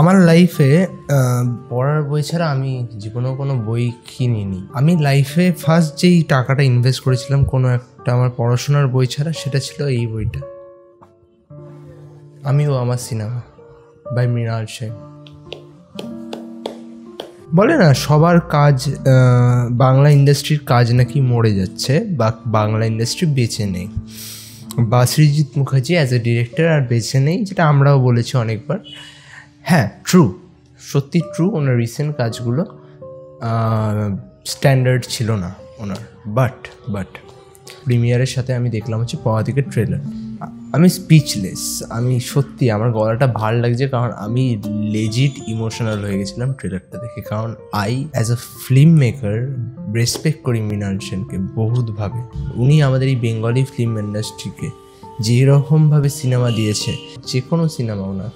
আমার লাইফে পড়ার বই ছাড়া আমি জীবনেও কোনো বই কিনিনি। আমি লাইফে ফার্স্ট যেই টাকাটা ইনভেস্ট করেছিলাম কোনো একটা আমার পড়াশোনার বই ছাড়া, সেটা ছিল এই বইটা, আমি ও আমার সিনেমা বাই মৃণাল সেন। বলে না সবার কাজ, বাংলা ইন্ডাস্ট্রির কাজ নাকি মরে যাচ্ছে বা বাংলা ইন্ডাস্ট্রি বেঁচে নেই, বা Srijit Mukherjee as a director আর বেঁচে নেই, যেটা আমরাও বলেছি অনেকবার। হ্যাঁ, ট্রু, সত্যি ট্রু। ওনার রিসেন্ট কাজগুলো স্ট্যান্ডার্ড ছিল না ওনার, বাট প্রিমিয়ারের সাথে আমি দেখলাম হচ্ছে পদাতিকের ট্রেলার, আমি স্পিচলেস। আমি সত্যি, আমার গলাটা ভার লাগছে, কারণ আমি লেজিট ইমোশনাল হয়ে গেছিলাম ট্রেলারটা দেখে। কারণ as a film maker respect করি মৃণাল সেনকে বহুতভাবে। উনি আমাদের এই বেঙ্গলি ফিল্ম ইন্ডাস্ট্রিকে যেরকমভাবে সিনেমা দিয়েছে, যে কোনো সিনেমা ওনার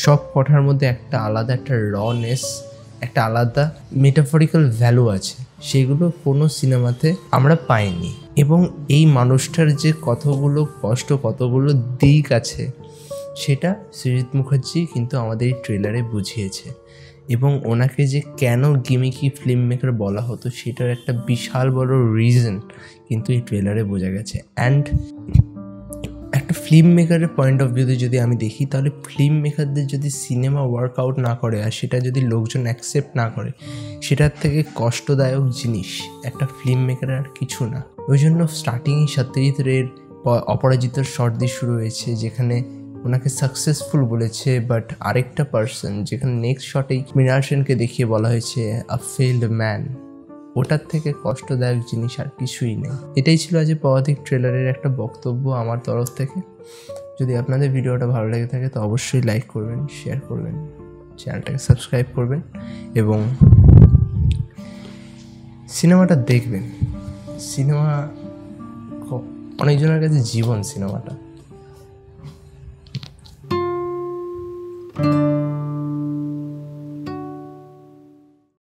সব কটার মধ্যে একটা আলাদা একটা রনেস, একটা আলাদা মেটাফরিক্যাল ভ্যালু আছে, সেগুলো কোনো সিনেমাতে আমরা পাইনি। এবং এই মানুষটার যে কতগুলো কষ্ট, কতগুলো দিক আছে, সেটা সৃজিত মুখার্জি কিন্তু আমাদের এই ট্রেলারে বুঝিয়েছে। এবং ওনাকে যে কেন গিমিকি ফিল্ম মেকার বলা হতো, সেটার একটা বিশাল বড় রিজন কিন্তু এই ট্রেলারে বোঝা গেছে। অ্যান্ড একটা ফিল্ম মেকারের পয়েন্ট অফ ভিউতে যদি আমি দেখি, তাহলে ফিল্ম মেকারদের যদি সিনেমা ওয়ার্কআউট না করে আর সেটা যদি লোকজন অ্যাকসেপ্ট না করে, সেটার থেকে কষ্টদায়ক জিনিস একটা ফিল্ম মেকারের আর কিছু না। ওই জন্য স্টার্টিংয়ে সত্যজিৎ রের অপরাজিতার শর্ট দিয়ে শুরু হয়েছে, যেখানে ওনাকে সাকসেসফুল বলেছে, বাট আরেকটা পার্সন যেখানে নেক্সট শটেই মৃণাল সেনকে দেখিয়ে বলা হয়েছে আ ফেইল্ড ম্যান। ওটার থেকে কষ্টদায়ক জিনিস আর কিছুই নেই। এটাই ছিল আজ পদাতিক ট্রেলারের একটা বক্তব্য আমার তরফ থেকে। যদি আপনাদের ভিডিওটা ভালো লেগে থাকে তো অবশ্যই লাইক করবেন, শেয়ার করবেন, চ্যানেলটাকে সাবস্ক্রাইব করবেন এবং সিনেমাটা দেখবেন। সিনেমা অনেকজনের কাছে জীবন সিনেমাটা।